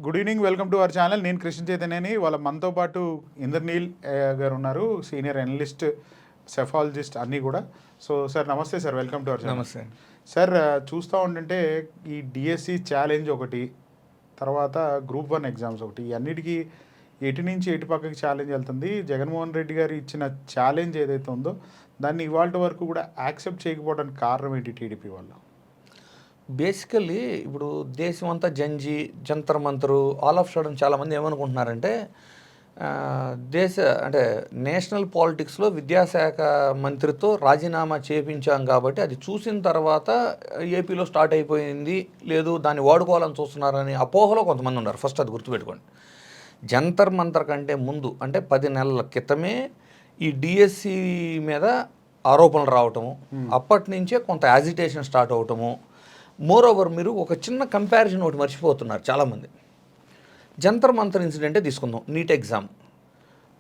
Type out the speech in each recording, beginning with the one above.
Good evening, welcome to our channel. నేను కృష్ణ చైతన్యని. మనతో పాటు ఇంద్రనీల్ గారు ఉన్నారు, సీనియర్ అనలిస్ట్, సెఫాలజిస్ట్ అన్నీ కూడా. సో సార్ నమస్తే sir, welcome to our channel. నమస్తే సార్, చూస్తూ ఉంటుంటే ఈ డిఎస్సి ఛాలెంజ్ ఒకటి, తర్వాత గ్రూప్ 1 ఎగ్జామ్స్ ఒకటి, అన్నిటికీ ఎటు నుంచి ఎటు పక్కకి ఛాలెంజ్ వెళ్తుంది. జగన్మోహన్ రెడ్డి గారు ఇచ్చిన ఛాలెంజ్ ఏదైతే ఉందో దాన్ని ఇవాళ వరకు కూడా యాక్సెప్ట్ చేయకపోవడానికి కారణం ఏంటి టీడీపీ వల్ల? బేసికల్లీ ఇప్పుడు దేశం అంతా జంతర్ మంతరు ఆల్ ఆఫ్ సడన్ చాలామంది ఏమనుకుంటున్నారంటే అంటే నేషనల్ పాలిటిక్స్లో విద్యాశాఖ మంత్రితో రాజీనామా చేయించాం కాబట్టి అది చూసిన తర్వాత ఏపీలో స్టార్ట్ అయిపోయింది, లేదు దాన్ని వాడుకోవాలని చూస్తున్నారని అపోహలో కొంతమంది ఉన్నారు. ఫస్ట్ అది గుర్తుపెట్టుకోండి. జంతర్ మంతర్ కంటే ముందు అంటే 10 నెలల క్రితమే ఈ డిఎస్సి మీద ఆరోపణలు రావటము, అప్పటి నుంచే కొంత యాజిటేషన్ స్టార్ట్ అవటము. మోర్ ఓవర్ మీరు ఒక చిన్న కంపారిజన్ ఒకటి మర్చిపోతున్నారు చాలామంది. జంతర్ మంతర్ ఇన్సిడెంటే తీసుకుందాం. నీట్ ఎగ్జామ్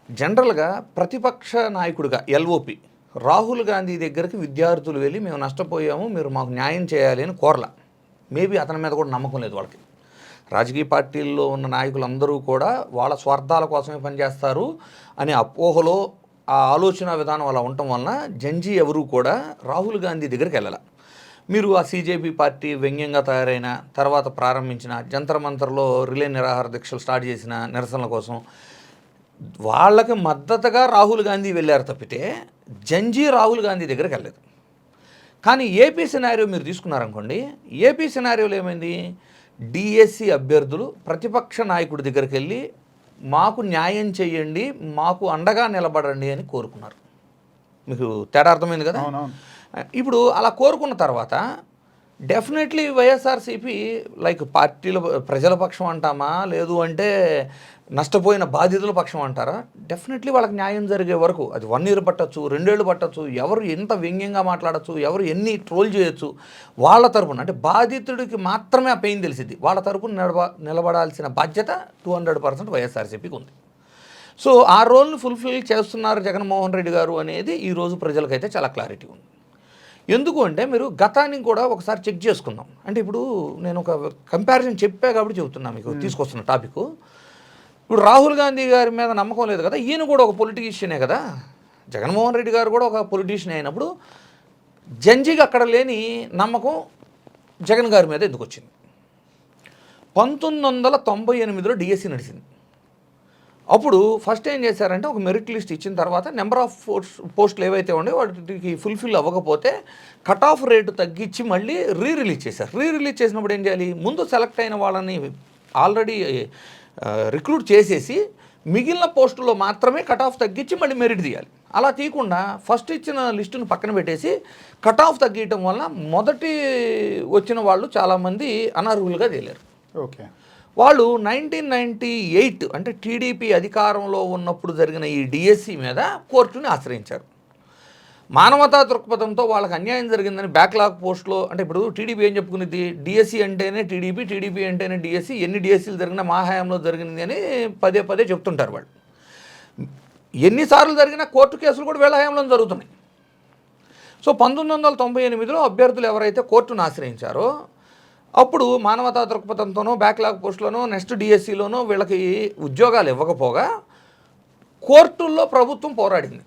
జనరల్గా ప్రతిపక్ష నాయకుడిగా ఎల్ఓపి రాహుల్ గాంధీ దగ్గరికి విద్యార్థులు వెళ్ళి మేము నష్టపోయాము, మీరు మాకు న్యాయం చేయాలి అని కోరలా. మేబీ అతని మీద కూడా నమ్మకం లేదు వాళ్ళకి. రాజకీయ పార్టీల్లో ఉన్న నాయకులందరూ కూడా వాళ్ళ స్వార్థాల కోసమే పనిచేస్తారు అనే అపోహలో ఆ ఆలోచన విధానం అలా ఉండటం వలన జంజీ ఎవరూ కూడా రాహుల్ గాంధీ దగ్గరికి వెళ్ళాల. మీరు ఆ సీజేపీ పార్టీ వ్యంగ్యంగా తయారైన తర్వాత ప్రారంభించిన జంతర్ మంతర్లో రిలే నిరాహార దీక్షలు స్టార్ట్ చేసిన నిరసనల కోసం వాళ్ళకి మద్దతుగా రాహుల్ గాంధీ వెళ్ళారు తప్పితే జంజీ రాహుల్ గాంధీ దగ్గరికి వెళ్ళలేదు. కానీ ఏపీ సినారియో మీరు తీసుకున్నారనుకోండి, ఏపీ సినారియోలో ఏమైంది? డిఎస్సి అభ్యర్థులు ప్రతిపక్ష నాయకుడి దగ్గరికి వెళ్ళి మాకు న్యాయం చేయండి, మాకు అండగా నిలబడండి అని కోరుకున్నారు. మీకు తేడా అర్థమైంది కదా? ఇప్పుడు అలా కోరుకున్న తర్వాత డెఫినెట్లీ వైఎస్ఆర్సీపీ లైక్ పార్టీల ప్రజల పక్షం అంటామా, లేదు అంటే నష్టపోయిన బాధితుల పక్షం అంటారా? డెఫినెట్లీ వాళ్ళకి న్యాయం జరిగే వరకు అది 1 year పట్టచ్చు, 2 ఏళ్ళు పట్టచ్చు, ఎవరు ఎంత వ్యంగ్యంగా మాట్లాడచ్చు, ఎవరు ఎన్ని ట్రోల్ చేయొచ్చు, వాళ్ళ తరపున అంటే బాధితుడికి మాత్రమే ఆ పెయిన్ తెలిసింది. వాళ్ళ తరపున నిలబడాల్సిన బాధ్యత 200% వైఎస్ఆర్సీపీకి ఉంది. సో ఆ రోల్ని ఫుల్ఫిల్ చేస్తున్నారు జగన్మోహన్ రెడ్డి గారు అనేది ఈరోజు ప్రజలకైతే చాలా క్లారిటీ ఉంది. ఎందుకు అంటే మీరు గతాన్ని కూడా ఒకసారి చెక్ చేసుకుందాం. అంటే ఇప్పుడు నేను ఒక కంపారిజన్ చెప్పా కాబట్టి చెబుతున్నా, మీకు తీసుకొస్తున్న టాపిక్. ఇప్పుడు రాహుల్ గాంధీ గారి మీద నమ్మకం లేదు కదా, ఈయన కూడా ఒక పొలిటీషియనే కదా, జగన్మోహన్ రెడ్డి గారు కూడా ఒక పొలిటీషియన్ అయినప్పుడు జంజీకి అక్కడ లేని నమ్మకం జగన్ గారి మీద ఎందుకు వచ్చింది? 1998లో డిఎస్సి నడిచింది. అప్పుడు ఫస్ట్ ఏం చేశారంటే ఒక మెరిట్ లిస్ట్ ఇచ్చిన తర్వాత నెంబర్ ఆఫ్ పోస్టులు ఏవైతే ఉండే వాటికి ఫుల్ఫిల్ అవ్వకపోతే కట్ ఆఫ్ రేటు తగ్గించి మళ్ళీ రిలీజ్ చేశారు. రిలీజ్ చేసినప్పుడు ఏం చేయాలి? ముందు సెలెక్ట్ అయిన వాళ్ళని ఆల్రెడీ రిక్రూట్ చేసేసి మిగిలిన పోస్టుల్లో మాత్రమే కట్ ఆఫ్ తగ్గించి మళ్ళీ మెరిట్ తీయాలి. అలా తీయకుండా ఫస్ట్ ఇచ్చిన లిస్టును పక్కన పెట్టేసి కట్ ఆఫ్ తగ్గించడం వల్ల మొదటి వచ్చిన వాళ్ళు చాలామంది అనర్హులుగా తేలారు. ఓకే, వాళ్ళు 1998 అంటే టీడీపీ అధికారంలో ఉన్నప్పుడు జరిగిన ఈ డిఎస్సి మీద కోర్టుని ఆశ్రయించారు. మానవతా దృక్పథంతో వాళ్ళకి అన్యాయం జరిగిందని బ్యాక్లాగ్ పోస్ట్లో, అంటే ఇప్పుడు టీడీపీ ఏం చెప్పుకునేది, డిఎస్సి అంటేనే టీడీపీ అంటేనే డిఎస్సి, ఎన్ని డిఎస్సీలు జరిగినా మా హయాంలో జరిగింది అని పదే చెప్తుంటారు వాళ్ళు. ఎన్నిసార్లు జరిగినా కోర్టు కేసులు కూడా వీళ్ళ హయాంలో జరుగుతున్నాయి. సో 1998లో అభ్యర్థులు ఎవరైతే కోర్టును ఆశ్రయించారో అప్పుడు మానవతా దృక్పథంతోనో బ్యాక్లాగ్ పోస్టులోనో నెక్స్ట్ డిఎస్సిలోనో వీళ్ళకి ఉద్యోగాలు ఇవ్వకపోగా కోర్టుల్లో ప్రభుత్వం పోరాడింది.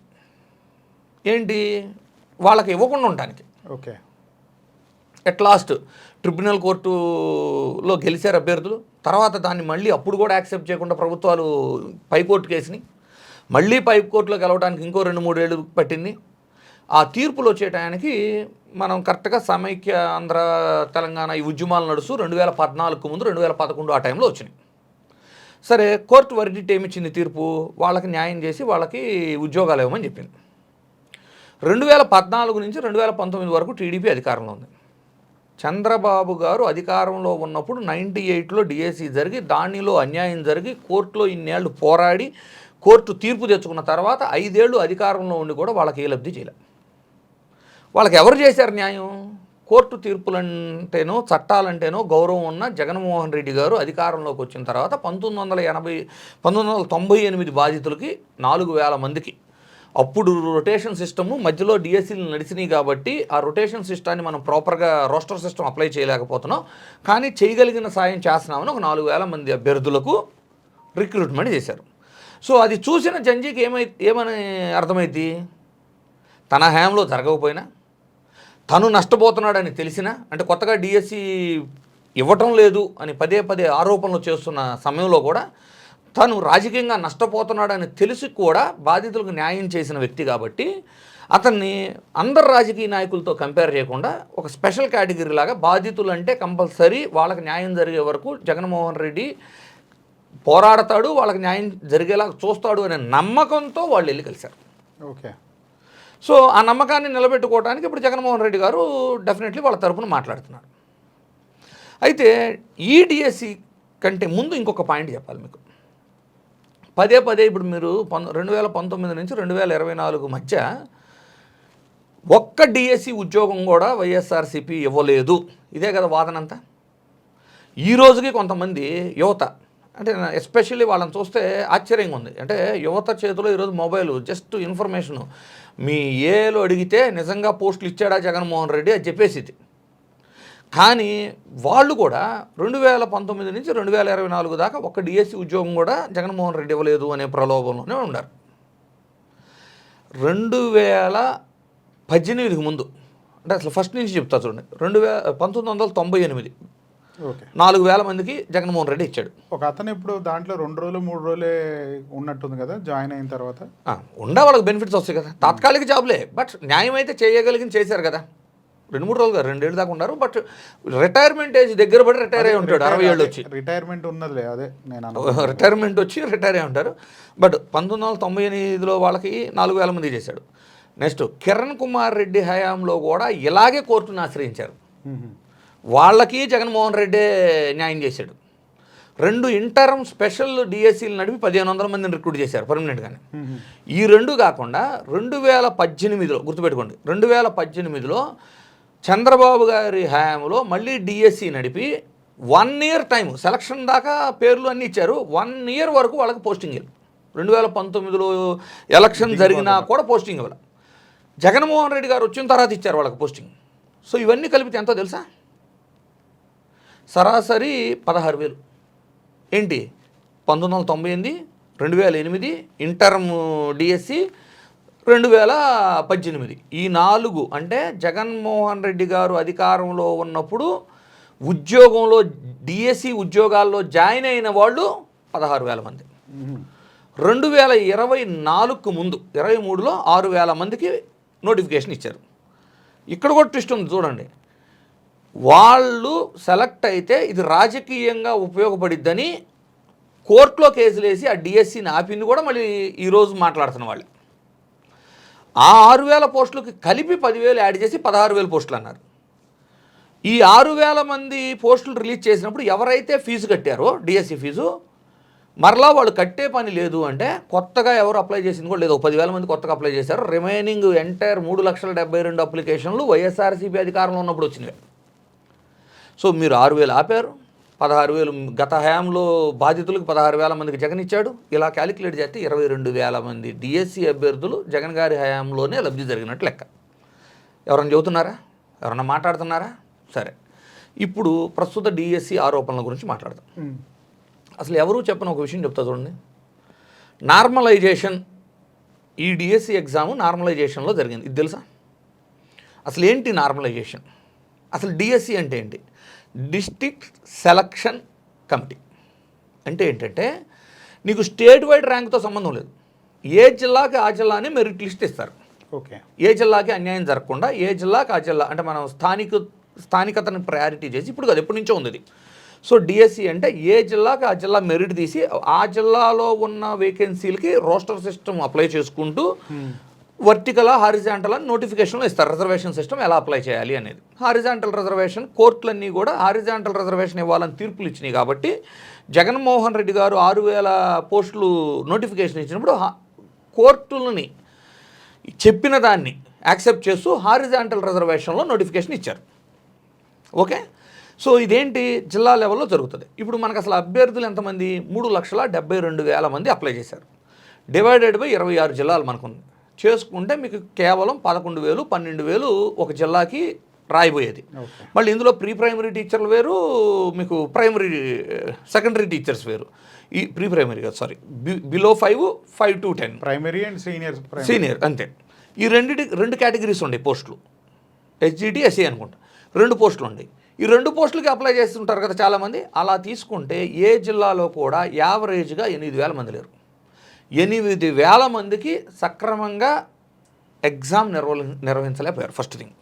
ఏంటి? వాళ్ళకి ఇవ్వకుండా ఉండడానికి. ఓకే, ఎట్ లాస్ట్ ట్రిబ్యునల్ కోర్టులో గెలిచారు అభ్యర్థులు. తర్వాత దాన్ని మళ్ళీ అప్పుడు కూడా యాక్సెప్ట్ చేయకుండా ప్రభుత్వాలు పైకోర్టు కేసుని మళ్ళీ పై కోర్టులో గెలవడానికి ఇంకో 2-3 ఏళ్ళు పట్టింది. ఆ తీర్పులు వచ్చేటానికి మనం కరెక్ట్గా సమైక్య ఆంధ్ర తెలంగాణ ఈ ఉద్యమాలు నడుస్తూ 2014 ముందు 2011 ఆ టైంలో వచ్చినాయి. సరే, కోర్టు వర్డిక్ట్ ఏమిచ్చింది? తీర్పు వాళ్ళకి న్యాయం చేసి వాళ్ళకి ఉద్యోగాలు ఇవ్వమని చెప్పింది. 2014 నుంచి 2019 వరకు టీడీపీ అధికారంలో ఉంది. చంద్రబాబు గారు అధికారంలో ఉన్నప్పుడు 98లో డిఎస్సి జరిగి దానిలో అన్యాయం జరిగి కోర్టులో ఇన్నేళ్లు పోరాడి కోర్టు తీర్పు తెచ్చుకున్న తర్వాత 5 ఏళ్ళు అధికారంలో ఉండి కూడా వాళ్ళకి ఏ లబ్ధి చేయలే. వాళ్ళకి ఎవరు చేశారు న్యాయం? కోర్టు తీర్పులంటేనో చట్టాలంటేనో గౌరవం ఉన్న జగన్మోహన్ రెడ్డి గారు అధికారంలోకి వచ్చిన తర్వాత 1998 బాధితులకి 4000 మందికి అప్పుడు రొటేషన్ సిస్టము మధ్యలో డిఎస్సీలు నడిచినాయి కాబట్టి ఆ రొటేషన్ సిస్టాన్ని మనం ప్రాపర్గా రోస్టర్ సిస్టమ్ అప్లై చేయలేకపోతున్నాం, కానీ చేయగలిగిన సాయం చేస్తున్నామని ఒక 4,000 మంది అభ్యర్థులకు రిక్రూట్మెంట్ చేశారు. సో అది చూసిన జంజీకి ఏమని అర్థమైంది, తన హయాంలో జరగకపోయినా తను నష్టపోతున్నాడని తెలిసినా, అంటే కొత్తగా డిఎస్సి ఇవ్వటం లేదు అని పదే పదే ఆరోపణలు చేస్తున్న సమయంలో కూడా తను రాజకీయంగా నష్టపోతున్నాడని తెలిసి కూడా బాధితులకు న్యాయం చేసిన వ్యక్తి కాబట్టి అతన్ని అందరు రాజకీయ నాయకులతో కంపేర్ చేయకుండా ఒక స్పెషల్ కేటగిరీ లాగా బాధితులు అంటే కంపల్సరీ వాళ్ళకి న్యాయం జరిగే వరకు జగన్మోహన్ రెడ్డి పోరాడతాడు, వాళ్ళకి న్యాయం జరిగేలా చూస్తాడు అనే నమ్మకంతో వాళ్ళు వెళ్ళి కలిశారు. ఓకే. సో ఆ నమ్మకాన్ని నిలబెట్టుకోవడానికి ఇప్పుడు జగన్మోహన్ రెడ్డి గారు డెఫినెట్లీ వాళ్ళ తరపున మాట్లాడుతున్నారు. అయితే ఈ డిఎస్సి కంటే ముందు ఇంకొక పాయింట్ చెప్పాలి మీకు. పదే పదే ఇప్పుడు మీరు 2019 నుంచి 2024 మధ్య ఒక్క డిఎస్సి ఉద్యోగం కూడా వైఎస్ఆర్సీపీ ఇవ్వలేదు, ఇదే కదా వాదనంతా. ఈ రోజుకి కొంతమంది యువత, అంటే ఎస్పెషల్లీ వాళ్ళని చూస్తే ఆశ్చర్యంగా ఉంది. అంటే యువత చేతిలో ఈరోజు మొబైల్, జస్ట్ ఇన్ఫర్మేషను మీ ఏలో అడిగితే నిజంగా పోస్టులు ఇచ్చాడా జగన్మోహన్ రెడ్డి అది చెప్పేసి. కానీ వాళ్ళు కూడా 2019 నుంచి 2024 దాకా ఒక్క డిఎస్సి ఉద్యోగం కూడా జగన్మోహన్ రెడ్డి ఇవ్వలేదు అనే ప్రలోభంలోనే ఉన్నారు. 2018 ముందు, అంటే అసలు ఫస్ట్ నుంచి చెప్తా చూడండి, 1998 4,000 మందికి జగన్మోహన్ రెడ్డి ఇచ్చాడు. ఒక అతను ఇప్పుడు దాంట్లో 2 రోజులు 3 రోజులే ఉన్నట్టుంది కదా జాయిన్ అయిన తర్వాత. వాళ్ళకి బెనిఫిట్స్ వస్తాయి కదా, తాత్కాలిక జాబ్లే, బట్ న్యాయం అయితే చేయగలిగింది చేశారు కదా. 2-3 రోజులు 2 ఏళ్ళు దాకా ఉన్నారు, బట్ రిటైర్మెంట్ ఏజ్ దగ్గర పడి రిటైర్ అయ్యి ఉంటాడు. 60 ఏళ్ళు వచ్చి రిటైర్మెంట్ ఉన్నదిలే, అదే నేను రిటైర్మెంట్ వచ్చి రిటైర్ అయ్యి ఉంటారు. బట్ 1998లో వాళ్ళకి 4,000 మంది చేశాడు. నెక్స్ట్ కిరణ్ కుమార్ రెడ్డి హయాంలో కూడా ఇలాగే కోర్టును ఆశ్రయించారు, వాళ్ళకి జగన్మోహన్ రెడ్డి న్యాయం చేశాడు. 2 ఇంటర్మ్ స్పెషల్ డిఎస్సీలు నడిపి 1,500 మందిని రిక్రూట్ చేశారు పర్మనెంట్గానే. ఈ 2 కాకుండా 2018లో గుర్తుపెట్టుకోండి, 2018లో చంద్రబాబు గారి హయాంలో మళ్ళీ డిఎస్సి నడిపి 1 ఇయర్ టైం సెలక్షన్ దాకా పేర్లు అన్నీ ఇచ్చారు. 1 ఇయర్ వరకు వాళ్ళకి పోస్టింగ్ ఇవ్వాలి. 2019లో ఎలక్షన్ జరిగినా కూడా పోస్టింగ్ ఇవ్వాలి. జగన్మోహన్ రెడ్డి గారు వచ్చిన తర్వాత ఇచ్చారు వాళ్ళకి పోస్టింగ్. సో ఇవన్నీ కలిపితే ఎంతో తెలుసా, సరాసరి 16,000. ఏంటి 1998, 2008 ఇంటర్మ్ డిఎస్సి, 2018 ఈ 4 అంటే జగన్మోహన్ రెడ్డి గారు అధికారంలో ఉన్నప్పుడు ఉద్యోగంలో డిఎస్సి ఉద్యోగాల్లో జాయిన్ అయిన వాళ్ళు 16,000 మంది. 2024 ముందు 23లో 6,000 మందికి నోటిఫికేషన్ ఇచ్చారు. ఇక్కడ కూడా ట్విస్ట్ ఉంది చూడండి, వాళ్ళు సెలెక్ట్ అయితే ఇది రాజకీయంగా ఉపయోగపడిద్దని కోర్టులో కేసులు వేసి ఆ డిఎస్సిని ఆపింది కూడా మళ్ళీ ఈరోజు మాట్లాడుతున్న వాళ్ళు. ఆ 6,000 పోస్టులకి కలిపి 10,000 యాడ్ చేసి 16,000 పోస్టులు అన్నారు. ఈ 6,000 మంది పోస్టులు రిలీజ్ చేసినప్పుడు ఎవరైతే ఫీజు కట్టారో డిఎస్సి ఫీజు, మరలా వాళ్ళు కట్టే పని లేదు అంటే కొత్తగా ఎవరు అప్లై చేసింది కూడా లేదు. 10,000 మంది కొత్తగా అప్లై చేశారు. రిమైనింగ్ ఎంటైర్ 3,72,000 అప్లికేషన్లు వైఎస్ఆర్సీపీ అధికారంలో ఉన్నప్పుడు వచ్చినవి. సో మీరు 6,000 ఆపారు, 16,000 గత హయాంలో బాధితులకు 16,000 మందికి జగన్ ఇచ్చాడు. ఇలా క్యాలిక్యులేట్ చేస్తే 22,000 మంది డిఎస్సి అభ్యర్థులు జగన్ గారి హయాంలోనే లబ్ధి జరిగినట్టు లెక్క. ఎవరన్నా చెబుతున్నారా, ఎవరన్నా మాట్లాడుతున్నారా? సరే, ఇప్పుడు ప్రస్తుత డిఎస్సి ఆరోపణల గురించి మాట్లాడదాం. అసలు ఎవరు చెప్పని ఒక విషయం చెప్తా చూడండి. నార్మలైజేషన్, ఈ డిఎస్సి ఎగ్జామ్ నార్మలైజేషన్లో జరిగింది. ఇది తెలుసా? అసలు ఏంటి నార్మలైజేషన్? అసలు డిఎస్సి అంటే ఏంటి? డిస్ట్రిక్ట్ సెలక్షన్ కమిటీ అంటే ఏంటంటే నీకు స్టేట్ వైడ్ ర్యాంక్తో సంబంధం లేదు. ఏ జిల్లాకి ఆ జిల్లాని మెరిట్ లిస్ట్ ఇస్తారు. ఓకే. ఏ జిల్లాకి అన్యాయం జరగకుండా ఏ జిల్లాకి ఆ జిల్లా, అంటే మనం స్థానికతను ప్రయారిటీ చేసి, ఇప్పుడు అది ఎప్పటి నుంచో ఉంది. సో డిఎస్సి అంటే ఏ జిల్లాకి ఆ జిల్లా మెరిట్ తీసి ఆ జిల్లాలో ఉన్న వేకెన్సీలకి రోస్టర్ సిస్టమ్ అప్లై చేసుకుంటూ వర్టికలా హారిజాంటల్ అని నోటిఫికేషన్లో ఇస్తారు. రిజర్వేషన్ సిస్టమ్ ఎలా అప్లై చేయాలి అనేది. హారిజాంటల్ రిజర్వేషన్ కోర్టులన్నీ కూడా హారిజాంటల్ రిజర్వేషన్ ఇవ్వాలని తీర్పులు ఇచ్చినాయి కాబట్టి జగన్మోహన్ రెడ్డి గారు 6,000 పోస్టులు నోటిఫికేషన్ ఇచ్చినప్పుడు కోర్టులని చెప్పిన దాన్ని యాక్సెప్ట్ చేస్తూ హారిజాంటల్ రిజర్వేషన్లో నోటిఫికేషన్ ఇచ్చారు. ఓకే. సో ఇదేంటి జిల్లా లెవెల్లో జరుగుతుంది. ఇప్పుడు మనకు అసలు అభ్యర్థులు ఎంతమంది? 3,72,000 మంది అప్లై చేశారు. డివైడెడ్ బై 26 జిల్లాలు మనకుంది. చేసుకుంటే మీకు కేవలం 11,000 12,000 ఒక జిల్లాకి రాయిపోయేది. ఓకే. మళ్ళీ ఇందులో ప్రీ ప్రైమరీ టీచర్లు వేరు, మీకు ప్రైమరీ సెకండరీ టీచర్స్ వేరు. ఈ ప్రీ ప్రైమరీ కాదు, sorry, below 5 to 10 primary and senior అంతే. ఈ రెండు కేటగిరీస్ ఉండే పోస్టులు, హెచ్జిటి ఎస్సీ అనుకుంటా, 2 పోస్టులు ఉన్నాయి. ఈ 2 పోస్టులకి అప్లై చేస్తుంటారు కదా చాలామంది. అలా తీసుకుంటే ఏ జిల్లాలో కూడా యావరేజ్గా 8,000 మంది లేరు. 8,000 మందికి సక్రమంగా ఎగ్జామ్ నిర్వహించలేకపోయారు. First thing.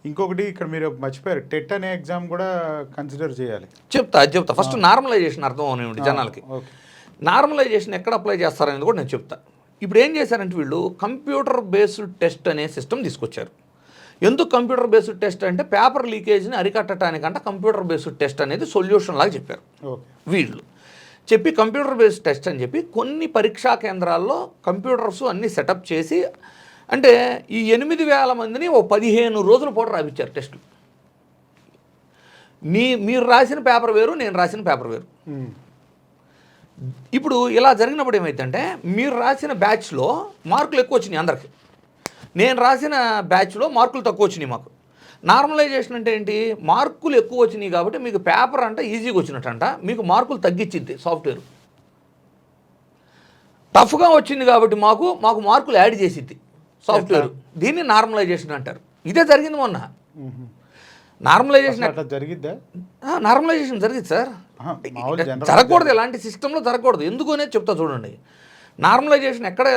ఇంకొకటి ఇక్కడ మీరు మర్చిపోయారు, టెట్ అనే ఎగ్జామ్ కూడా కన్సిడర్ చేయాలి. చెప్తా. ఫస్ట్ నార్మలైజేషన్ అర్థం అవనివ్వండి జనాలకి. ఓకే. నార్మలైజేషన్ ఎక్కడ అప్లై చేస్తారనేది కూడా నేను చెప్తా. ఇప్పుడు ఏం చేశారంటే వీళ్ళు కంప్యూటర్ బేస్డ్ టెస్ట్ అనే సిస్టమ్ తీసుకొచ్చారు. ఎందుకు కంప్యూటర్ బేస్డ్ టెస్ట్ అంటే పేపర్ లీకేజ్ని అరికట్టడానికంటే కంప్యూటర్ బేస్డ్ టెస్ట్ అనేది సొల్యూషన్ లాగా చెప్పారు వీళ్ళు. చెప్పి కంప్యూటర్ బేస్డ్ టెస్ట్ అని చెప్పి కొన్ని పరీక్షా కేంద్రాల్లో కంప్యూటర్స్ అన్నీ సెటప్ చేసి, అంటే ఈ 8,000 మందిని ఓ 15 రోజుల పాటు రాయించారు టెస్టులు. మీరు రాసిన పేపర్ వేరు, నేను రాసిన పేపర్ వేరు. ఇప్పుడు ఇలా జరిగినప్పుడు ఏమైందంటే మీరు రాసిన బ్యాచ్లో మార్కులు ఎక్కువ వచ్చినాయి అందరికి, నేను రాసిన బ్యాచ్లో మార్కులు తక్కువ వచ్చినాయి మాకు. నార్మలైజేషన్ అంటే ఏంటి? మార్కులు ఎక్కువ వచ్చినాయి కాబట్టి మీకు పేపర్ అంటే ఈజీగా వచ్చినట్టంట, మీకు మార్కులు తగ్గించింది సాఫ్ట్వేర్. టఫ్గా వచ్చింది కాబట్టి మాకు మార్కులు యాడ్ చేసిద్ది సాఫ్ట్వేర్. దీన్ని నార్మలైజేషన్ అంటారు. ఇదే జరిగింది మొన్న. నార్మలైజేషన్ జరిగిద్దా? నార్మలైజేషన్ జరిగింది సార్. జరగకూడదు, ఎలాంటి సిస్టంలో జరగకూడదు. ఎందుకు అనేది చెప్తా చూడండి. నార్మలైజేషన్ ఎక్కడ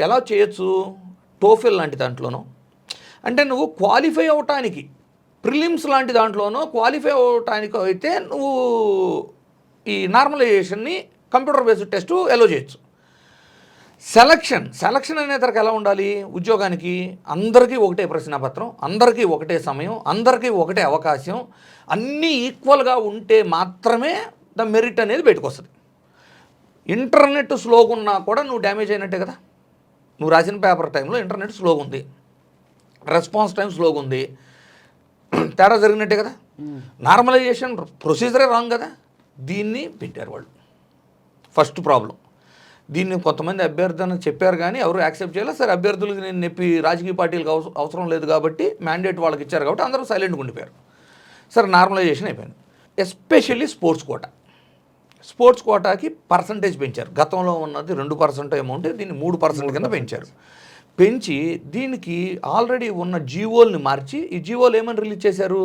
ఎలా చేయొచ్చు? టోఫెల్ లాంటి దాంట్లోనో, అంటే నువ్వు క్వాలిఫై అవటానికి ప్రిలిమ్స్ లాంటి దాంట్లోనో క్వాలిఫై అవటానికి అయితే నువ్వు ఈ నార్మలైజేషన్ని కంప్యూటర్ బేస్డ్ టెస్ట్ ఎలో చేయొచ్చు. సెలక్షన్ అనేసరికి ఎలా ఉండాలి? ఉద్యోగానికి అందరికీ ఒకటే ప్రశ్నపత్రం, అందరికీ ఒకటే సమయం, అందరికీ ఒకటే అవకాశం, అన్నీ ఈక్వల్గా ఉంటే మాత్రమే ద మెరిట్ అనేది బయటకు వస్తుంది. ఇంటర్నెట్ స్లోగా ఉన్నా కూడా నువ్వు డ్యామేజ్ అయినట్టే కదా. నువ్వు రాసిన పేపర్ టైంలో ఇంటర్నెట్ స్లోగా ఉంది, రెస్పాన్స్ టైం స్లోగా ఉంది, తేడా జరిగినట్టే కదా. నార్మలైజేషన్ ప్రొసీజరే రాంగ్ కదా. దీన్ని పెట్టారు వాళ్ళు. First problem. దీన్ని కొంతమంది అభ్యర్థన చెప్పారు కానీ ఎవరు యాక్సెప్ట్ చేయలేదు. సరే, అభ్యర్థులకు నేను నొప్పి రాజకీయ పార్టీలకు అవసరం లేదు కాబట్టి మ్యాండేట్ వాళ్ళకి ఇచ్చారు కాబట్టి అందరూ సైలెంట్గా ఉండిపోయారు. సరే, నార్మలైజేషన్ అయిపోయింది. ఎస్పెషల్లీ స్పోర్ట్స్ కోటాకి పర్సంటేజ్ పెంచారు. గతంలో ఉన్నది 2% అమౌంట్, దీన్ని 3% కింద పెంచారు. పెంచి దీనికి ఆల్రెడీ ఉన్న జీవోల్ని మార్చి, ఈ జీవోలు ఏమని రిలీజ్ చేశారు?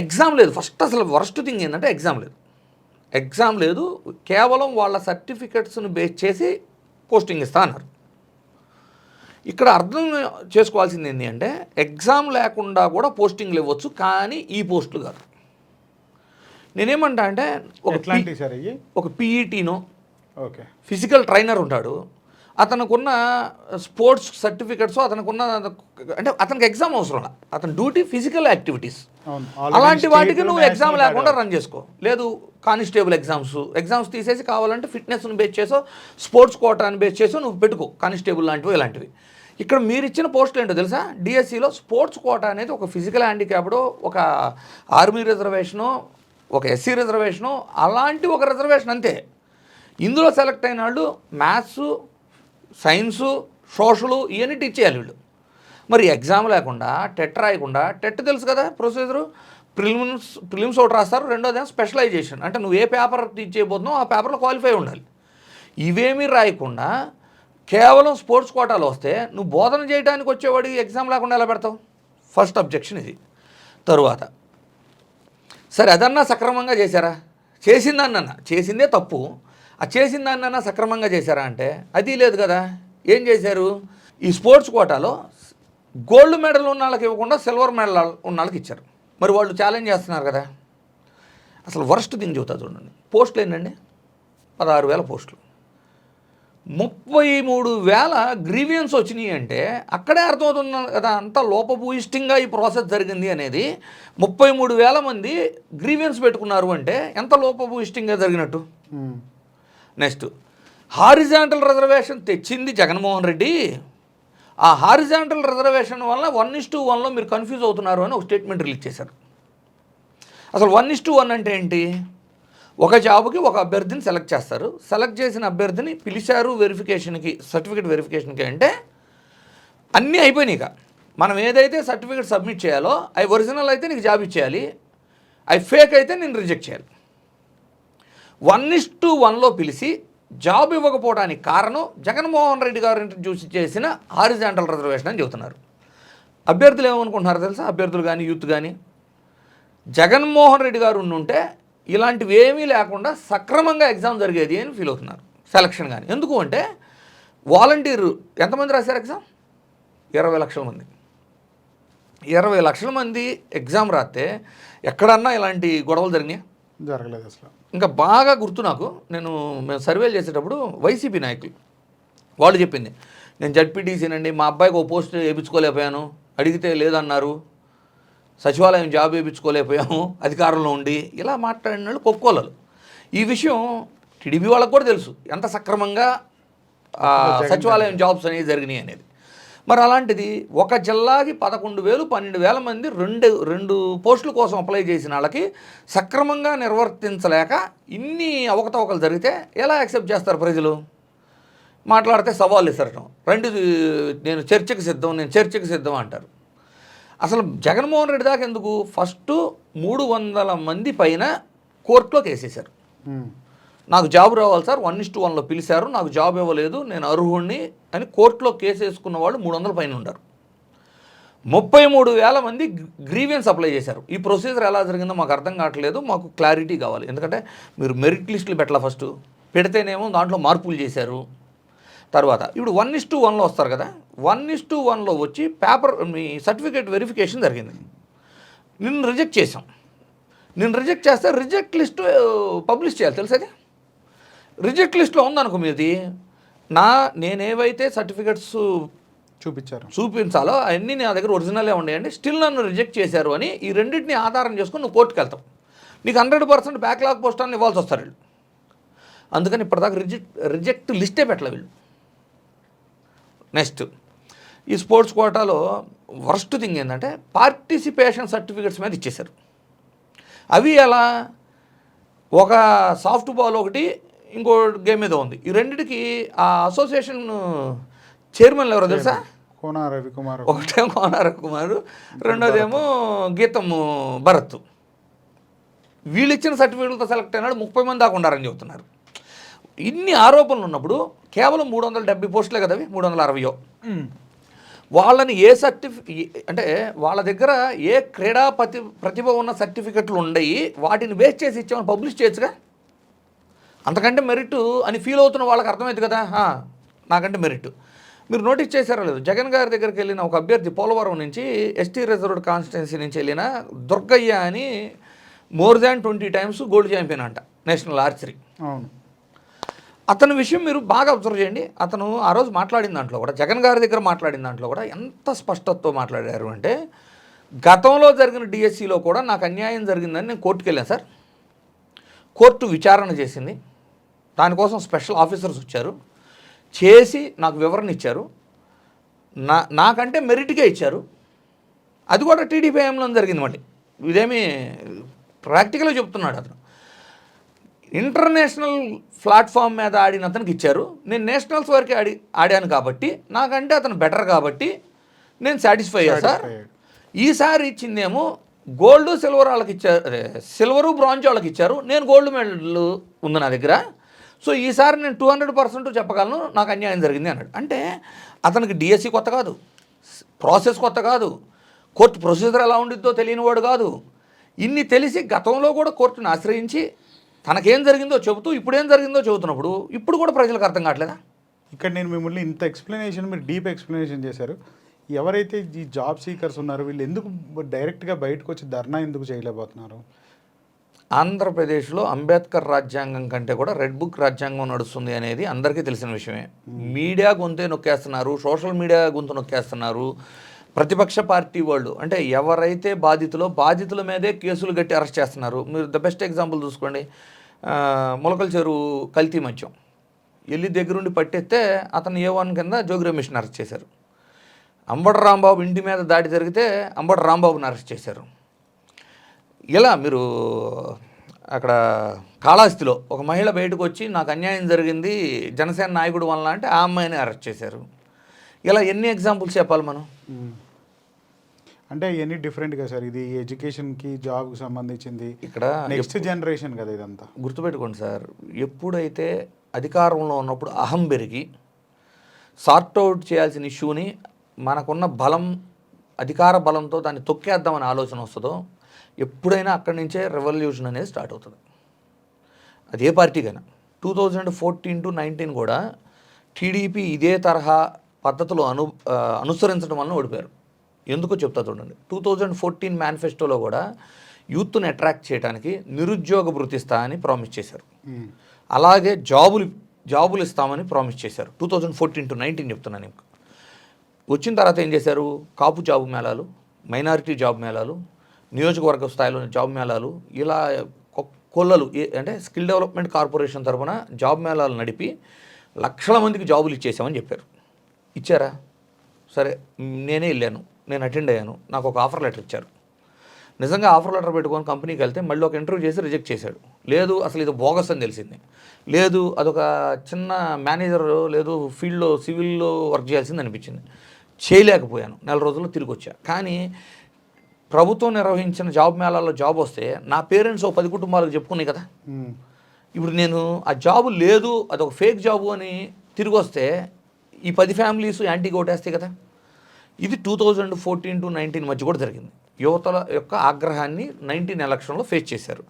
ఎగ్జామ్ లేదు. ఫస్ట్ అసలు వరస్ట్ థింగ్ ఏంటంటే ఎగ్జామ్ లేదు, కేవలం వాళ్ళ సర్టిఫికెట్స్ని బేస్ చేసి పోస్టింగ్ ఇస్తా అన్నారు. ఇక్కడ అర్థం చేసుకోవాల్సింది ఏంటి అంటే, ఎగ్జామ్ లేకుండా కూడా పోస్టింగ్లు ఇవ్వచ్చు, కానీ ఈ పోస్టులు కాదు. నేనేమంటా అంటే ఒక పీఈటీనో ఫిజికల్ ట్రైనర్ ఉంటాడు, అతనుకున్న స్పోర్ట్స్ సర్టిఫికెట్స్, అతనుకున్న అంటే అతనికి ఎగ్జామ్ అవసరం, అతని డ్యూటీ ఫిజికల్ యాక్టివిటీస్. అలాంటి వాటికి నువ్వు ఎగ్జామ్ లేకుండా రన్ చేసుకో. లేదు, కానిస్టేబుల్ ఎగ్జామ్స్ తీసేసి కావాలంటే ఫిట్నెస్ని బేస్ చేసో స్పోర్ట్స్ కోటాని బేస్ చేసో నువ్వు పెట్టుకో, కానిస్టేబుల్ లాంటివి ఇలాంటివి. ఇక్కడ మీరు ఇచ్చిన పోస్టులు ఏంటో తెలుసా? డిఎస్సిలో స్పోర్ట్స్ కోటా అనేది ఒక ఫిజికల్ హ్యాండిక్యాప్డ్, ఒక ఆర్మీ రిజర్వేషను, ఒక ఎస్సీ రిజర్వేషను, అలాంటి ఒక రిజర్వేషన్ అంతే. ఇందులో సెలెక్ట్ అయిన వాళ్ళు మ్యాథ్స్, సైన్సు, సోషలు ఇవన్నీ టీచ్ చేయాలి వీళ్ళు. మరి ఎగ్జామ్ లేకుండా, టెట్ రాయకుండా, టెట్ తెలుసు కదా ప్రొసీజరు, ప్రిలిమ్స్ ఒకటి రాస్తారు, రెండోదేమో స్పెషలైజేషన్, అంటే నువ్వు ఏ పేపర్ టీచ్ చేయబోతున్నావు ఆ పేపర్లో క్వాలిఫై ఉండాలి. ఇవేమీ రాయకుండా కేవలం స్పోర్ట్స్ కోటాలో వస్తే నువ్వు బోధన చేయడానికి వచ్చేవాడికి ఎగ్జామ్ లేకుండా ఎలా పెడతావు? ఫస్ట్ అబ్జెక్షన్ ఇది. తరువాత సరే, అదన్నా సక్రమంగా చేశారా? చేసిందే తప్పు. ఆ చేసిన దాన్నన్నా సక్రమంగా చేశారా అంటే అది లేదు కదా. ఏం చేశారు? ఈ స్పోర్ట్స్ కోటాలో గోల్డ్ మెడల్ ఉన్న వాళ్ళకి ఇవ్వకుండా సిల్వర్ మెడల్ ఉన్న వాళ్ళకి ఇచ్చారు. మరి వాళ్ళు ఛాలెంజ్ చేస్తున్నారు కదా. అసలు వరస్ట్ థింగ్ చెబుతా చూడండి. పోస్టులు ఏంటండి? 16,000 పోస్టులు, 33,000 గ్రీవియన్స్ వచ్చినాయి అంటే అక్కడే అర్థమవుతుంది కదా అంత లోపభూయిష్టంగా ఈ ప్రాసెస్ జరిగింది అనేది. 33,000 మంది గ్రీవియన్స్ పెట్టుకున్నారు అంటే ఎంత లోపభూయిష్టంగా జరిగినట్టు. నెక్స్ట్, హారిజాంటల్ రిజర్వేషన్ తెచ్చింది జగన్మోహన్ రెడ్డి. ఆ హారిజాంటల్ రిజర్వేషన్ వల్ల 1:1లో మీరు కన్ఫ్యూజ్ అవుతున్నారు అని ఒక స్టేట్మెంట్ రిలీజ్ చేశారు. అసలు 1:1 అంటే ఏంటి? ఒక జాబ్కి ఒక అభ్యర్థిని సెలెక్ట్ చేస్తారు. సెలెక్ట్ చేసిన అభ్యర్థిని పిలిచారు వెరిఫికేషన్కి, సర్టిఫికేట్ వెరిఫికేషన్కి. అంటే అన్నీ అయిపోయినాయి. ఇక మనం ఏదైతే సర్టిఫికేట్ సబ్మిట్ చేయాలో అవి ఒరిజినల్ అయితే నీకు జాబ్ ఇచ్చేయాలి, అవి ఫేక్ అయితే నేను రిజెక్ట్ చేయాలి. 1:1లో పిలిచి జాబ్ ఇవ్వకపోవడానికి కారణం జగన్మోహన్ రెడ్డి గారు ఇంట్రడ్యూస్ చేసిన హారిజాంటల్ రిజర్వేషన్ అని చెబుతున్నారు. అభ్యర్థులు ఏమనుకుంటున్నారు తెలుసా? అభ్యర్థులు కానీ యూత్ కానీ, జగన్మోహన్ రెడ్డి గారు ఉండుంటే ఇలాంటివి ఏమీ లేకుండా సక్రమంగా ఎగ్జామ్ జరిగేది అని ఫీల్ అవుతున్నారు. సెలక్షన్ కానీ ఎందుకు అంటే వాలంటీరు ఎంతమంది రాశారు ఎగ్జామ్? 20 లక్షల మంది. 20 లక్షల మంది ఎగ్జామ్ రాస్తే ఎక్కడన్నా ఇలాంటి గొడవలు జరిగినాయి? జరగలేదు అసలు. ఇంకా బాగా గుర్తు నాకు, మేము సర్వేలు చేసేటప్పుడు వైసీపీ నాయకులు వాళ్ళు చెప్పింది, నేను జడ్పీటీసీనండి, మా అబ్బాయికి ఓ పోస్ట్ వేయించుకోలేకపోయాను, అడిగితే లేదన్నారు, సచివాలయం జాబ్ వేయించుకోలేకపోయాము అధికారంలో ఉండి, ఇలా మాట్లాడిన వాళ్ళు కొక్కోలలు. ఈ విషయం టీడీపీ వాళ్ళకు కూడా తెలుసు ఎంత సక్రమంగా సచివాలయం జాబ్స్ అనేవి జరిగినాయి అనేది. మరి అలాంటిది ఒక జిల్లాకి 11,000 12,000 మంది రెండు పోస్టుల కోసం అప్లై చేసిన వాళ్ళకి సక్రమంగా నిర్వర్తించలేక ఇన్ని అవకతవకలు జరిగితే ఎలా యాక్సెప్ట్ చేస్తారు ప్రజలు? మాట్లాడితే సవాళ్ళు విసరటం, నేను చర్చకు సిద్ధం అంటారు. అసలు జగన్మోహన్ రెడ్డి దాకా ఎందుకు? ఫస్ట్ 300 మంది పైన కోర్టులో కేసేశారు. నాకు జాబ్ రావాలి సార్, 1:1లో పిలిచారు, నాకు జాబ్ ఇవ్వలేదు, నేను అర్హుణ్ణి అని కోర్టులో కేసు వేసుకున్న వాళ్ళు 300 పైన ఉన్నారు. 33,000 మంది గ్రీవియన్స్ అప్లై చేశారు. ఈ ప్రొసీజర్ ఎలా జరిగిందో మాకు అర్థం కావట్లేదు, మాకు క్లారిటీ కావాలి. ఎందుకంటే మీరు మెరిట్ లిస్టులు పెట్టాల, ఫస్ట్ పెడితేనేమో దాంట్లో మార్పులు చేశారు. తర్వాత ఇప్పుడు 1:1లో వస్తారు కదా, 1:1లో వచ్చి మీ సర్టిఫికేట్ వెరిఫికేషన్ జరిగింది. నిన్ను రిజెక్ట్ చేసాం. నేను రిజెక్ట్ చేస్తే రిజెక్ట్ లిస్టు పబ్లిష్ చేయాలి, తెలుసా? అది రిజెక్ట్ లిస్ట్లో ఉందనుకో మీది, నేనేవైతే సర్టిఫికెట్స్ చూపించాలో అవన్నీ నా దగ్గర ఒరిజినలే ఉండేయండి, స్టిల్ నన్ను రిజెక్ట్ చేశారు అని ఈ రెండింటిని ఆధారం చేసుకొని నువ్వు కోర్టుకు వెళ్తావు. నీకు 100% బ్యాక్లాగ్ పోస్టాన్ని ఇవ్వాల్సి వస్తారు వీళ్ళు. అందుకని ఇప్పటిదాకా రిజెక్ట్ లిస్టే పెట్టలే వీళ్ళు. నెక్స్ట్, ఈ స్పోర్ట్స్ కోటాలో వర్స్ట్ థింగ్ ఏంటంటే పార్టిసిపేషన్ సర్టిఫికెట్స్ మీద ఇచ్చేశారు. అవి ఎలా? ఒక సాఫ్ట్ బాల్ ఒకటి, ఇంకో గేమ్ మీద ఉంది. ఈ రెండిటికి ఆ అసోసియేషన్ చైర్మన్ ఎవరో తెలుసా? ఒకటేమో కోన రవికుమార్, రెండోదేమో గీతం భరత్. వీళ్ళు ఇచ్చిన సర్టిఫికెట్లతో సెలెక్ట్ అయినాడు 30 మంది దాకా ఉండారని చెబుతున్నారు. ఇన్ని ఆరోపణలు ఉన్నప్పుడు కేవలం 370 పోస్టులే కదా, 360 వాళ్ళని అంటే వాళ్ళ దగ్గర ఏ క్రీడా ప్రతిభ ఉన్న సర్టిఫికెట్లు ఉండయి, వాటిని వేస్ట్ చేసి ఇచ్చామని పబ్లిష్ చేయొచ్చుగా. అంతకంటే మెరిట్ అని ఫీల్ అవుతున్న వాళ్ళకి అర్థమైంది కదా, నాకంటే మెరిట్. మీరు నోటీస్ చేశారో లేదు, జగన్ గారి దగ్గరికి వెళ్ళిన ఒక అభ్యర్థి పోలవరం నుంచి ఎస్టీ రిజర్వ్డ్ కాన్స్టిట్యున్సీ నుంచి వెళ్ళిన దుర్గయ్య అని more than 20 times gold champion అంట, నేషనల్ ఆర్చరీ. అవును. అతని విషయం మీరు బాగా అబ్జర్వ్ చేయండి. అతను ఆ రోజు మాట్లాడిన దాంట్లో కూడా, జగన్ గారి దగ్గర మాట్లాడిన దాంట్లో కూడా ఎంత స్పష్టతతో మాట్లాడారు అంటే, గతంలో జరిగిన డిఎస్సిలో కూడా నాకు అన్యాయం జరిగిందని నేను కోర్టుకు వెళ్ళాను సార్, కోర్టు విచారణ చేసింది, దానికోసం స్పెషల్ ఆఫీసర్స్ వచ్చారు, చేసి నాకు వివరణ ఇచ్చారు, నాకంటే మెరిట్గా ఇచ్చారు, అది కూడా టీడీపీ హయాంలో జరిగింది. మళ్ళీ ఇదేమి ప్రాక్టికల్గా చెప్తున్నాడు అతను. ఇంటర్నేషనల్ ప్లాట్ఫామ్ మీద ఆడిన అతనికి ఇచ్చారు, నేను నేషనల్స్ వరకే ఆడాను కాబట్టి నాకంటే అతను బెటర్ కాబట్టి నేను సాటిస్ఫై అయ్యా సార్. ఈసారి ఇచ్చిందేమో గోల్డ్ సిల్వర్ వాళ్ళకి ఇచ్చారు, అదే సిల్వరు బ్రాంజ్ వాళ్ళకి ఇచ్చారు, నేను గోల్డ్ మెడల్ ఉంది నా దగ్గర, సో ఈసారి నేను 200% చెప్పగలను నాకు అన్యాయం జరిగింది అన్నాడు. అంటే అతనికి డిఎస్సి కొత్త కాదు, ప్రాసెస్ కొత్త కాదు, కోర్టు ప్రొసీజర్ ఎలా ఉండిద్దో తెలియనివాడు కాదు. ఇన్ని తెలిసి గతంలో కూడా కోర్టును ఆశ్రయించి తనకేం జరిగిందో చెబుతూ ఇప్పుడేం జరిగిందో చెబుతున్నప్పుడు ఇప్పుడు కూడా ప్రజలకు అర్థం కావట్లేదా? ఇక్కడ నేను మిమ్మల్ని ఇంత ఎక్స్ప్లెనేషన్, మీరు డీప్ ఎక్స్ప్లెనేషన్ చేశారు. ఎవరైతే ఈ జాబ్ సీకర్స్ ఉన్నారో వీళ్ళు ఎందుకు డైరెక్ట్గా బయటకు వచ్చి ధర్నా ఎందుకు చేయలేకపోతున్నారు? ఆంధ్రప్రదేశ్లో అంబేద్కర్ రాజ్యాంగం కంటే కూడా రెడ్ బుక్ రాజ్యాంగం నడుస్తుంది అనేది అందరికీ తెలిసిన విషయమే. మీడియా గొంతే నొక్కేస్తున్నారు, సోషల్ మీడియా గొంతు నొక్కేస్తున్నారు. ప్రతిపక్ష పార్టీ వాళ్ళు అంటే ఎవరైతే బాధితుల మీదే కేసులు కట్టి అరెస్ట్ చేస్తున్నారు. మీరు ద బెస్ట్ ఎగ్జాంపుల్ చూసుకోండి, మొలకల చెరువు కల్తీ మద్యం వెళ్ళి దగ్గరుండి పట్టేస్తే అతను A1 కింద జోగి రమేష్ని అరెస్ట్ చేశారు. అంబటి రాంబాబు ఇంటి మీద దాడి జరిగితే అంబటి రాంబాబుని అరెస్ట్ చేశారు. ఇలా మీరు అక్కడ కాళహస్తిలో ఒక మహిళ బయటకు వచ్చి నాకు అన్యాయం జరిగింది జనసేన నాయకుడు వలన అంటే ఆ అమ్మాయిని అరెస్ట్ చేశారు. ఇలా ఎన్ని ఎగ్జాంపుల్స్ చెప్పాలి మనం? అంటే ఇవన్నీ డిఫరెంట్గా సార్, ఇది ఎడ్యుకేషన్కి జాబ్కి సంబంధించింది, ఇక్కడ నెక్స్ట్ జనరేషన్ కదా ఇదంతా. గుర్తుపెట్టుకోండి సార్, ఎప్పుడైతే అధికారంలో ఉన్నప్పుడు అహం పెరిగి సార్ట్అవుట్ చేయాల్సిన ఇష్యూని మనకున్న బలం, అధికార బలంతో దాన్ని తొక్కేద్దామని ఆలోచన వస్తుందో ఎప్పుడైనా అక్కడి నుంచే రెవల్యూషన్ అనేది స్టార్ట్ అవుతుంది. అది ఏ పార్టీకైనా. 2014 to 19 కూడా టీడీపీ ఇదే తరహా పద్ధతులు అనుసరించడం వలన ఓడిపోయారు. ఎందుకో చెప్తా చూడండి. 2014 మేనిఫెస్టోలో కూడా యూత్ని అట్రాక్ట్ చేయడానికి నిరుద్యోగ భృతి ఇస్తా అని ప్రామిస్ చేశారు. అలాగే జాబులు ఇస్తామని ప్రామిస్ చేశారు. 2014 to 19 చెప్తున్నాను. వచ్చిన తర్వాత ఏం చేశారు? కాపు జాబు మేళాలు, మైనారిటీ జాబ్ మేళాలు, నియోజకవర్గ స్థాయిలో జాబ్ మేళాలు, ఇలా కొల్లలు అంటే స్కిల్ డెవలప్మెంట్ కార్పొరేషన్ తరఫున జాబ్ మేళాలు నడిపి లక్షల మందికి జాబులు ఇచ్చేసామని చెప్పారు. ఇచ్చారా? సరే, నేనే వెళ్ళాను, నేను అటెండ్ అయ్యాను, నాకు ఒక ఆఫర్ లెటర్ ఇచ్చారు. నిజంగా ఆఫర్ లెటర్ పెట్టుకొని కంపెనీకి వెళ్తే మళ్ళీ ఒక ఇంటర్వ్యూ చేసి రిజెక్ట్ చేశాడు. లేదు అసలు ఇది బోగస్ అని తెలిసింది. లేదు అదొక చిన్న మేనేజర్, లేదు ఫీల్డ్లో సివిల్లో వర్క్ చేయాల్సింది అనిపించింది. చేయలేకపోయాను. నెల రోజుల్లో తిరిగి వచ్చా. కానీ ప్రభుత్వం నిర్వహించిన జాబ్ మేళాల్లో జాబ్ వస్తే నా పేరెంట్స్ 10 కుటుంబాలకు చెప్పుకున్నాయి కదా. ఇప్పుడు నేను ఆ జాబు లేదు, అదొక ఫేక్ జాబు అని తిరిగి వస్తే ఈ 10 ఫ్యామిలీస్ యాంటీగా ఓటేస్తాయి కదా. ఇది 2014 to 19 మధ్య కూడా జరిగింది. యువతల యొక్క ఆగ్రహాన్ని 19 ఎలక్షన్లో ఫేస్ చేశారు.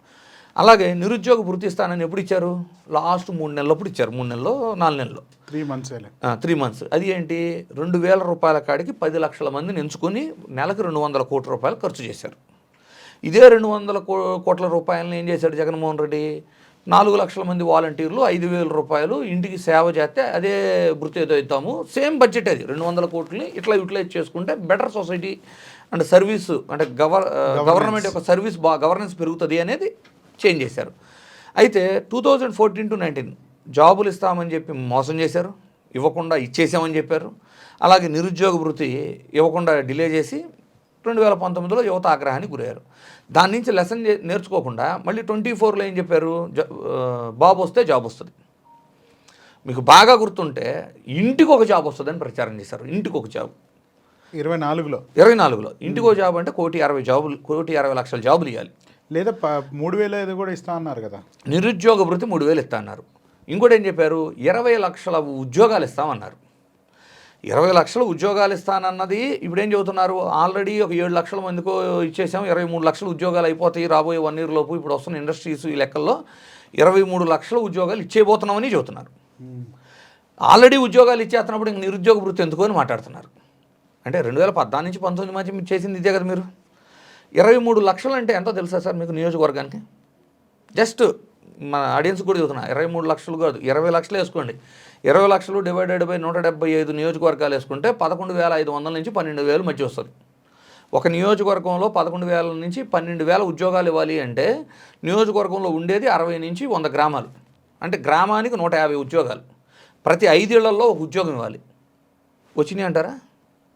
అలాగే నిరుద్యోగ భృతి ఇస్తానని ఎప్పుడు ఇచ్చారు? లాస్ట్ 3 నెలలప్పుడు ఇచ్చారు. 3 నెలల్లో 4 నెలల్లో 3 మంత్స్. అది ఏంటి? 2,000 రూపాయల కాడికి 10 లక్షల మందిని ఎంచుకొని నెలకు 200 కోట్ల రూపాయలు ఖర్చు చేశారు. ఇదే 200 కోట్ల రూపాయలని ఏం చేశాడు జగన్మోహన్ రెడ్డి? 4 లక్షల మంది వాలంటీర్లు 5,000 రూపాయలు ఇంటికి సేవ చేస్తే అదే భృతి ఏదో ఇద్దాము. సేమ్ బడ్జెట్ అది. 200 కోట్లని ఇట్లా యూటిలైజ్ చేసుకుంటే బెటర్ సొసైటీ అండ్ సర్వీస్ అంటే గవర్నమెంట్ యొక్క సర్వీస్ గవర్నెన్స్ పెరుగుతుంది అనేది చేంజ్ చేశారు. అయితే 2014 to 19 జాబులు ఇస్తామని చెప్పి మోసం చేశారు, ఇవ్వకుండా ఇచ్చేసామని చెప్పారు. అలాగే నిరుద్యోగ భృతి ఇవ్వకుండా డిలే చేసి 2019లో యువత ఆగ్రహానికి గురయ్యారు. దాని నుంచి లెసన్ నేర్చుకోకుండా మళ్ళీ 24లో ఏం చెప్పారు? బాబు వస్తే జాబ్ వస్తుంది. మీకు బాగా గుర్తుంటే ఇంటికి ఒక జాబ్ వస్తుందని ప్రచారం చేశారు. ఇంటికి ఒక జాబ్ 24లో ఇంటికి ఒక జాబ్ అంటే 1,60,000 లక్షల జాబులు ఇవ్వాలి. లేదా 3,000 కూడా ఇస్తా అన్నారు కదా. నిరుద్యోగ భృతి 3,000 ఇస్తా అన్నారు. ఇంకోటి ఏం చెప్పారు? 20 లక్షల ఉద్యోగాలు ఇస్తామన్నారు. 20 లక్షల ఉద్యోగాలు ఇస్తానన్నది ఇప్పుడేం చెబుతున్నారు? ఆల్రెడీ ఒక 7 లక్షల మందికో ఇచ్చేసాం, 23 లక్షల ఉద్యోగాలు అయిపోతాయి రాబోయే 1 year లోపు. ఇప్పుడు వస్తున్న ఇండస్ట్రీస్ ఈ లెక్కల్లో 23 లక్షల ఉద్యోగాలు ఇచ్చేయబోతున్నామని చెబుతున్నారు. ఆల్రెడీ ఉద్యోగాలు ఇచ్చేస్తున్నప్పుడు ఇంక నిరుద్యోగ భృతి ఎందుకు అని మాట్లాడుతున్నారు. అంటే 2014 నుంచి 19 మధ్య మీరు చేసింది ఇదే కదా. మీరు 23 లక్షలు అంటే ఎంతో తెలుసా సార్ మీకు నియోజకవర్గానికి? జస్ట్ మన ఆడియన్స్ కూడా చెబుతున్నా, 23 లక్షలు కాదు, 20 లక్షలు వేసుకోండి. 20 లక్షలు డివైడెడ్ బై 175 నియోజకవర్గాలు వేసుకుంటే 11,500 నుంచి 12,000 మధ్య వస్తుంది. ఒక నియోజకవర్గంలో 11,000 నుంచి 12,000 ఉద్యోగాలు ఇవ్వాలి అంటే నియోజకవర్గంలో ఉండేది 60 నుంచి 100 గ్రామాలు. అంటే గ్రామానికి 150 ఉద్యోగాలు. ప్రతి 5 ఏళ్లలో ఒక ఉద్యోగం ఇవ్వాలి. వచ్చినాయి అంటారా?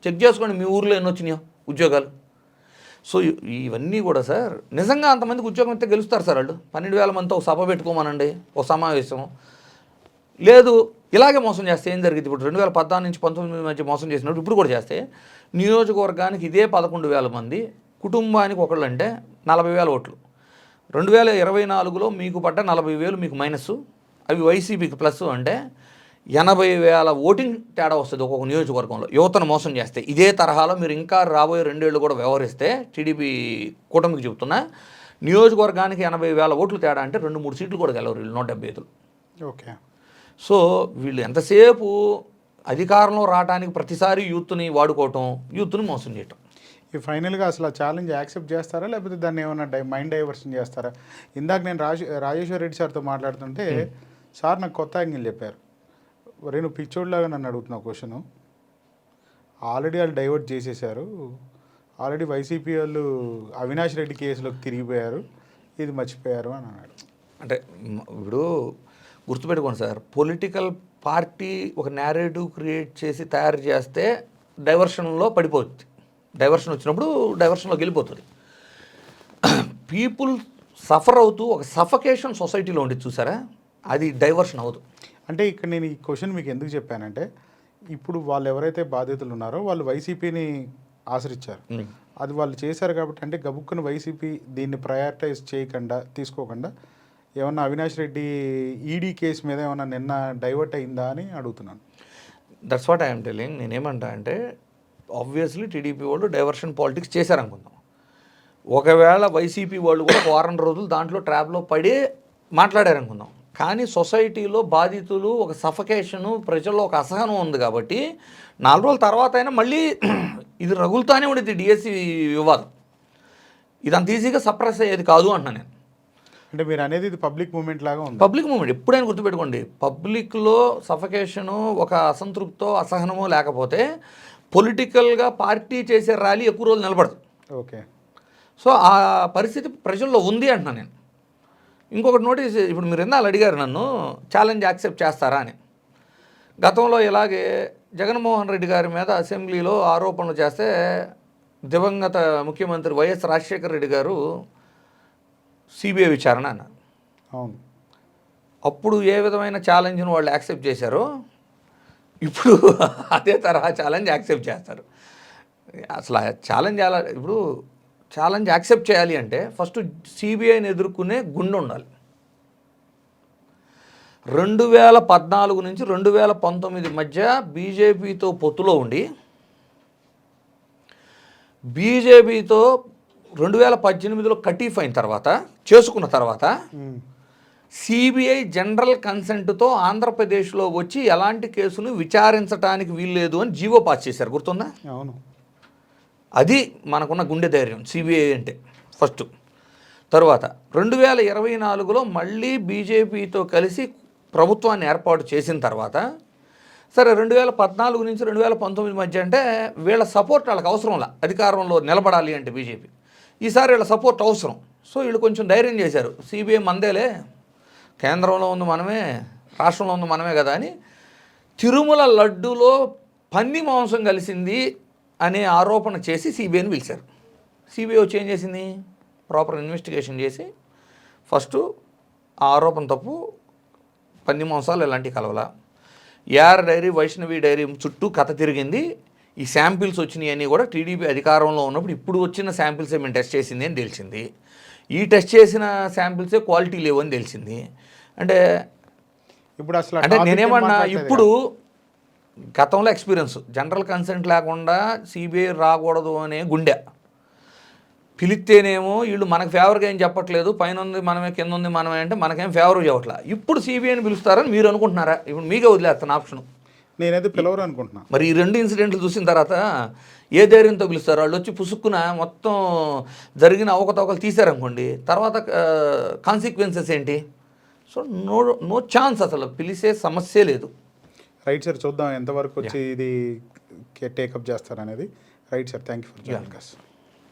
చెక్ చేసుకోండి మీ ఊర్లో ఎన్ని వచ్చినాయో ఉద్యోగాలు. సో ఇవన్నీ కూడా సార్ నిజంగా అంతమందికి ఉద్యోగం అయితే గెలుస్తారు సార్ వాళ్ళు. 12,000 మందితో ఒక సభ పెట్టుకోమనండి, ఒక సమావేశం. లేదు ఇలాగే మోసం చేస్తే ఏం జరిగింది? ఇప్పుడు 2014 నుంచి 19 మధ్య మోసం చేసినప్పుడు ఇప్పుడు కూడా చేస్తే నియోజకవర్గానికి ఇదే 11,000 మంది, కుటుంబానికి ఒకళ్ళు అంటే 40,000 ఓట్లు. 2024లో మీకు పడ్డ 40,000 మీకు మైనస్, అవి వైసీపీకి ప్లస్ అంటే 80,000 ఓటింగ్ తేడా వస్తుంది ఒక్కొక్క నియోజకవర్గంలో యువతను మోసం చేస్తే. ఇదే తరహాలో మీరు ఇంకా రాబోయే 2 ఏళ్ళు కూడా వ్యవహరిస్తే టీడీపీ కూటమికి చెబుతున్నా, నియోజకవర్గానికి 80,000 ఓట్లు తేడా అంటే 2-3 సీట్లు కూడా గెలవరు వీళ్ళు 175. ఓకే. సో వీళ్ళు ఎంతసేపు అధికారంలో రావడానికి ప్రతిసారి యూత్ని వాడుకోవటం, యూత్ని మోసం చేయటం. ఈ ఫైనల్గా అసలు ఆ ఛాలెంజ్ యాక్సెప్ట్ చేస్తారా, లేకపోతే దాన్ని ఏమన్నా మైండ్ డైవర్షన్ చేస్తారా? ఇందాక నేను రాజేశ్వర్ రెడ్డి సార్తో మాట్లాడుతుంటే సార్ నాకు కొత్త యాంగిల్ చెప్పారు. ఒరే నువ్వు పిచ్చోడ్లాగా నన్ను అడుగుతున్నావు క్వశ్చను. ఆల్రెడీ వాళ్ళు డైవర్ట్ చేసేసారు, ఆల్రెడీ వైసీపీ వాళ్ళు అవినాష్ రెడ్డి కేసులోకి తిరిగిపోయారు, ఇది మర్చిపోయారు అని అన్నాడు. అంటే ఇప్పుడు గుర్తుపెట్టుకోండి సార్, పొలిటికల్ పార్టీ ఒక నేరేటివ్ క్రియేట్ చేసి తయారు చేస్తే డైవర్షన్లో పడిపోతుంది. డైవర్షన్ వచ్చినప్పుడు డైవర్షన్లోకి వెళ్ళిపోతుంది. పీపుల్ సఫర్ అవుతూ ఒక సఫకేషన్ సొసైటీలో ఉండేది చూసారా, అది డైవర్షన్ అవ్వదు. అంటే ఇక్కడ నేను ఈ క్వశ్చన్ మీకు ఎందుకు చెప్పానంటే, ఇప్పుడు వాళ్ళు ఎవరైతే బాధితులు ఉన్నారో వాళ్ళు వైసీపీని ఆశ్రయించారు. అది వాళ్ళు చేశారు కాబట్టి, అంటే గబుక్కుని వైసీపీ దీన్ని ప్రయారిటైజ్ చేయకుండా తీసుకోకుండా ఏమన్నా అవినాష్ రెడ్డి ఈడీ కేసు మీద ఏమన్నా నిన్న డైవర్ట్ అయిందా అని అడుగుతున్నాను. That's what I'm telling. నేనేమంటా అంటే ఆబ్వియస్లీ టీడీపీ వాళ్ళు డైవర్షన్ పాలిటిక్స్ చేశారనుకుందాం. ఒకవేళ వైసీపీ వాళ్ళు కూడా ఒక వారం రోజులు దాంట్లో ట్రాప్లో పడి మాట్లాడారనుకుందాం. కానీ సొసైటీలో బాధితులు ఒక సఫకేషను, ప్రజల్లో ఒక అసహనం ఉంది కాబట్టి 4 రోజుల తర్వాత అయినా మళ్ళీ ఇది రగులుతానే ఉండేది డిఎస్సి వివాదం. ఇదంత ఈజీగా సప్రెస్ అయ్యేది కాదు అంటున్నా నేను. అంటే మీరు అనేది ఇది పబ్లిక్ మూమెంట్ లాగా ఉంది. పబ్లిక్ మూమెంట్ ఎప్పుడైనా గుర్తుపెట్టుకోండి, పబ్లిక్లో సఫకేషను, ఒక అసంతృప్తో, అసహనమో లేకపోతే పొలిటికల్గా పార్టీ చేసే ర్యాలీ ఎక్కువ రోజులు నిలబడదు. ఓకే. సో ఆ పరిస్థితి ప్రజల్లో ఉంది అంటున్నా నేను. ఇంకొకటి నోటీస్, ఇప్పుడు మీరు ఎన్నాళ్ళు అడిగారు నన్ను ఛాలెంజ్ యాక్సెప్ట్ చేస్తారా అని. గతంలో ఇలాగే జగన్మోహన్ రెడ్డి గారి మీద అసెంబ్లీలో ఆరోపణలు చేస్తే దివంగత ముఖ్యమంత్రి వైఎస్ రాజశేఖర రెడ్డి గారు సిబిఐ విచారణ అన్నారు. అవును. అప్పుడు ఏ విధమైన ఛాలెంజ్ను వాళ్ళు యాక్సెప్ట్ చేశారో ఇప్పుడు అదే తరహా ఛాలెంజ్ యాక్సెప్ట్ చేస్తారు. అసలు ఛాలెంజ్ అలా, ఇప్పుడు ఛాలెంజ్ యాక్సెప్ట్ చేయాలి అంటే ఫస్ట్ సిబిఐని ఎదుర్కొనే గుండె ఉండాలి. 2014 నుంచి 2019 మధ్య బీజేపీతో పొత్తులో ఉండి బీజేపీతో 2018లో కటీఫ్ అయిన తర్వాత, చేసుకున్న తర్వాత సిబిఐ జనరల్ కన్సెంట్తో ఆంధ్రప్రదేశ్లో వచ్చి ఎలాంటి కేసును విచారించడానికి వీల్లేదు అని జీవో పాస్ చేశారు, గుర్తుందా? అవును. అది మనకున్న గుండె ధైర్యం సిబిఐ అంటే ఫస్ట్. తర్వాత 2024లో మళ్ళీ బీజేపీతో కలిసి ప్రభుత్వాన్ని ఏర్పాటు చేసిన తర్వాత, సరే 2014 నుంచి 2019 మధ్య అంటే వీళ్ళ సపోర్ట్ వాళ్ళకి అవసరంలా, అధికారంలో నిలబడాలి అంటే బీజేపీ. ఈసారి వీళ్ళ సపోర్ట్ అవసరం. సో వీళ్ళు కొంచెం ధైర్యం చేశారు, సిబిఐ మందేలే, కేంద్రంలో ఉంది మనమే, రాష్ట్రంలో ఉంది మనమే కదా అని. తిరుమల లడ్డూలో పంది మాంసం కలిసింది అనే ఆరోపణ చేసి సిబిఐని పిలిచారు. సిబిఐ వచ్చి ఏం చేసింది, ప్రాపర్ ఇన్వెస్టిగేషన్ చేసి ఫస్ట్ ఆ ఆరోపణ తప్పు, పంది మాంసాలు ఇలాంటివి కలవల, యార్ డైరీ, వైష్ణవి డైరీ చుట్టూ కథ తిరిగింది, ఈ శాంపిల్స్ వచ్చినాయి అని కూడా టీడీపీ అధికారంలో ఉన్నప్పుడు ఇప్పుడు వచ్చిన శాంపిల్సే మేము టెస్ట్ చేసింది అని తెలిసింది. ఈ టెస్ట్ చేసిన శాంపిల్సే క్వాలిటీ లేవు అని తెలిసింది. అంటే ఇప్పుడు అసలు అంటే నేనేమన్నా, ఇప్పుడు గతంలో ఎక్స్పీరియన్స్ జనరల్ కన్సెంట్ లేకుండా సిబిఐ రాకూడదు అనే గుండె, పిలిస్తేనేమో వీళ్ళు మనకు ఫేవర్గా ఏం చెప్పట్లేదు, పైన ఉంది మనమే, కింద ఉంది మనమే అంటే మనకేం ఫేవర్ చెప్పట్లా. ఇప్పుడు సిబిఐని పిలుస్తారని మీరు అనుకుంటున్నారా? ఇప్పుడు మీకే వదిలేస్తాను ఆప్షన్. నేనైతే పిలవరు అనుకుంటున్నా. మరి ఈ 2 ఇన్సిడెంట్లు చూసిన తర్వాత ఏ ధైర్యంతో పిలుస్తారు? వాళ్ళు వచ్చి పుసుక్కున మొత్తం జరిగిన అవకతవకలు తీశారనుకోండి, తర్వాత కాన్సిక్వెన్సెస్ ఏంటి? సో నో ఛాన్స్, అసలు పిలిచే సమస్యే లేదు. రైట్ సార్, చూద్దాం ఎంతవరకు వచ్చి ఇది టేకప్ చేస్తారనేది. Right sir, thank you for joining us.